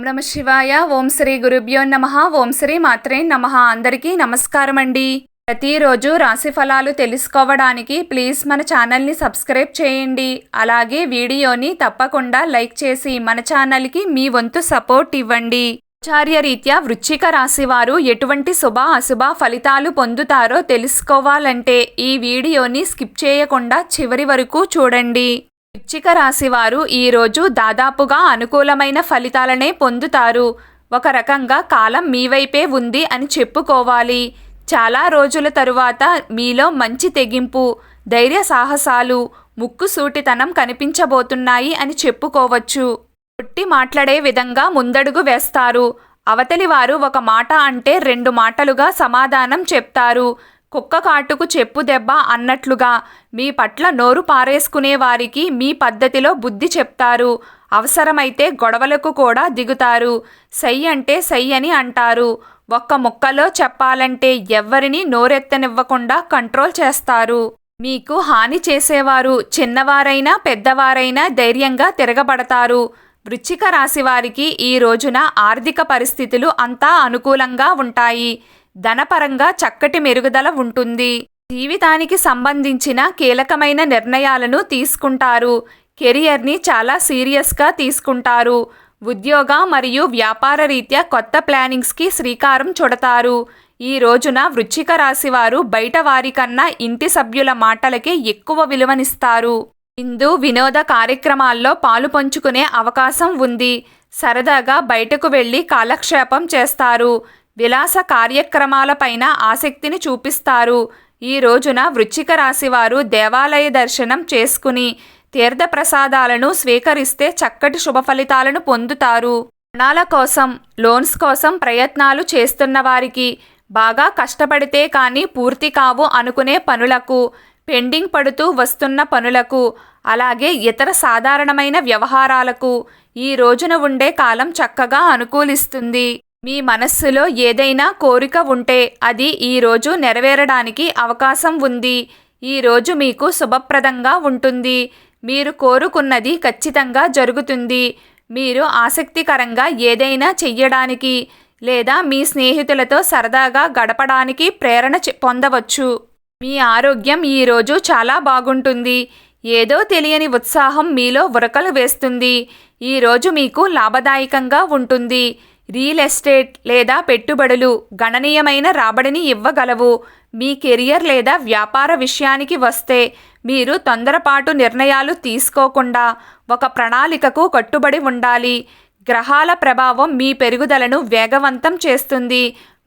నమ శివాయ. ఓం శ్రీ గురుభ్యో నమః. ఓం శ్రీ మాత్రే నమః. అందరికీ నమస్కారం అండి. ప్రతిరోజు రాశి ఫలాలు తెలుసుకోవడానికి ప్లీజ్ మన ఛానల్ని సబ్స్క్రైబ్ చేయండి. అలాగే వీడియోని తప్పకుండా లైక్ చేసి మన ఛానల్కి మీ వంతు సపోర్ట్ ఇవ్వండి. ఆచార్యరీత్యా వృశ్చిక రాశి వారు ఎటువంటి శుభ అశుభ ఫలితాలు పొందుతారో తెలుసుకోవాలంటే ఈ వీడియోని స్కిప్ చేయకుండా చివరి వరకు చూడండి. వృశ్చిక రాశి వారు ఈరోజు దాదాపుగా అనుకూలమైన ఫలితాలనే పొందుతారు. ఒక రకంగా కాలం మీ వైపే ఉంది అని చెప్పుకోవాలి. చాలా రోజుల తరువాత మీలో మంచి తెగింపు, ధైర్య సాహసాలు, ముక్కుసూటితనం కనిపించబోతున్నాయి అని చెప్పుకోవచ్చు. కొట్టి మాట్లాడే విధంగా ముందడుగు వేస్తారు. అవతలి వారు ఒక మాట అంటే 2 మాటలుగా సమాధానం చెప్తారు. కుక్క కాటుకు చెప్పు దెబ్బ అన్నట్లుగా మీ పట్ల నోరు పారేసుకునే వారికి మీ పద్ధతిలో బుద్ధి చెప్తారు. అవసరమైతే గొడవలకు కూడా దిగుతారు. సై అంటే సై అని అంటారు. ఒక్క ముక్కలో చెప్పాలంటే ఎవ్వరినీ నోరెత్తనివ్వకుండా కంట్రోల్ చేస్తారు. మీకు హాని చేసేవారు చిన్నవారైనా పెద్దవారైనా ధైర్యంగా తిరగబడతారు. వృశ్చిక రాశి వారికి ఈ రోజున ఆర్థిక పరిస్థితులు అంతా అనుకూలంగా ఉంటాయి. ధనపరంగా చక్కటి మెరుగుదల ఉంటుంది. జీవితానికి సంబంధించిన కీలకమైన నిర్ణయాలను తీసుకుంటారు. కెరియర్ని చాలా సీరియస్గా తీసుకుంటారు. ఉద్యోగ మరియు వ్యాపార రీత్యా కొత్త ప్లానింగ్స్కి శ్రీకారం చుడతారు. ఈ రోజున వృశ్చిక రాశి వారు బయట వారికన్నా ఇంటి సభ్యుల మాటలకే ఎక్కువ విలువనిస్తారు. విందు వినోద కార్యక్రమాల్లో పాలు పంచుకునే అవకాశం ఉంది. సరదాగా బయటకు వెళ్ళి కాలక్షేపం చేస్తారు. విలాస కార్యక్రమాలపైన ఆసక్తిని చూపిస్తారు. ఈ రోజున వృశ్చిక రాశి వారు దేవాలయ దర్శనం చేసుకుని తీర్థప్రసాదాలను స్వీకరిస్తే చక్కటి శుభ ఫలితాలను పొందుతారు. రుణాల కోసం, లోన్స్ కోసం ప్రయత్నాలు చేస్తున్న వారికి, బాగా కష్టపడితే కానీ పూర్తి కావు అనుకునే పనులకు, పెండింగ్ పడుతూ వస్తున్న పనులకు, అలాగే ఇతర సాధారణమైన వ్యవహారాలకు ఈ రోజున ఉండే కాలం చక్కగా అనుకూలిస్తుంది. మీ మనస్సులో ఏదైనా కోరిక ఉంటే అది ఈరోజు నెరవేరడానికి అవకాశం ఉంది. ఈరోజు మీకు శుభప్రదంగా ఉంటుంది. మీరు కోరుకున్నది ఖచ్చితంగా జరుగుతుంది. మీరు ఆసక్తికరంగా ఏదైనా చెయ్యడానికి లేదా మీ స్నేహితులతో సరదాగా గడపడానికి ప్రేరణ పొందవచ్చు. మీ ఆరోగ్యం ఈరోజు చాలా బాగుంటుంది. ఏదో తెలియని ఉత్సాహం మీలో ఉరకలు వేస్తుంది. ఈరోజు మీకు లాభదాయకంగా ఉంటుంది. రియల్ ఎస్టేట్ లేదా పెట్టుబడులు గణనీయమైన రాబడిని ఇవ్వగలవు. మీ కెరియర్ లేదా వ్యాపార విషయానికి వస్తే మీరు తొందరపాటు నిర్ణయాలు తీసుకోకుండా ఒక ప్రణాళికకు కట్టుబడి ఉండాలి. గ్రహాల ప్రభావం మీ పెరుగుదలను వేగవంతం చేస్తుంది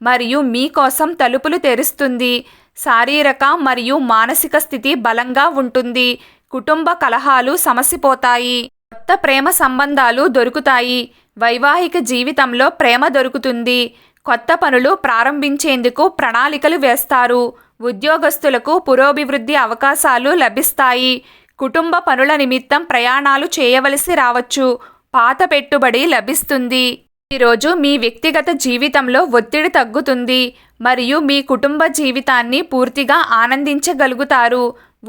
మరియు మీకోసం తలుపులు తెరుస్తుంది. శారీరక మరియు మానసిక స్థితి బలంగా ఉంటుంది. కుటుంబ కలహాలు సమసిపోతాయి. కొత్త ప్రేమ సంబంధాలు దొరుకుతాయి. వైవాహిక జీవితంలో ప్రేమ దొరుకుతుంది. కొత్త పనులు ప్రారంభించేందుకు ప్రణాళికలు వేస్తారు. ఉద్యోగస్తులకు పురోభివృద్ధి అవకాశాలు లభిస్తాయి. కుటుంబ పనుల నిమిత్తం ప్రయాణాలు చేయవలసి రావచ్చు. పాత పెట్టుబడి లభిస్తుంది. ఈరోజు మీ వ్యక్తిగత జీవితంలో ఒత్తిడి తగ్గుతుంది మరియు మీ కుటుంబ జీవితాన్ని పూర్తిగా ఆనందించగలుగుతారు.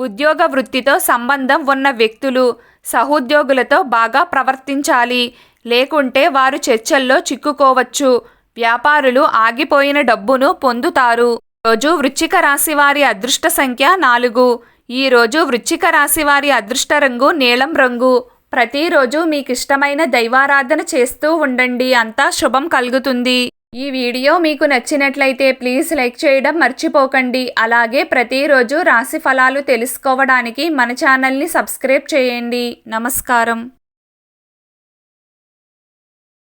ఉద్యోగ వృత్తితో సంబంధం ఉన్న వ్యక్తులు సహోద్యోగులతో బాగా ప్రవర్తించాలి, లేకుంటే వారు చర్చల్లో చిక్కుకోవచ్చు. వ్యాపారులు ఆగిపోయిన డబ్బును పొందుతారు. రోజు వృశ్చిక రాశి వారి అదృష్ట సంఖ్య 4. ఈరోజు వృశ్చిక రాశి వారి అదృష్ట రంగు నీలం రంగు. ప్రతిరోజు మీకు ఇష్టమైన దైవారాధన చేస్తూ ఉండండి. అంతా శుభం కలుగుతుంది. ఈ వీడియో మీకు నచ్చినట్లయితే ప్లీజ్ లైక్ చేయడం మర్చిపోకండి. అలాగే ప్రతిరోజు రాశి ఫలాలు తెలుసుకోవడానికి మన ఛానల్ని సబ్స్క్రైబ్ చేయండి. నమస్కారం.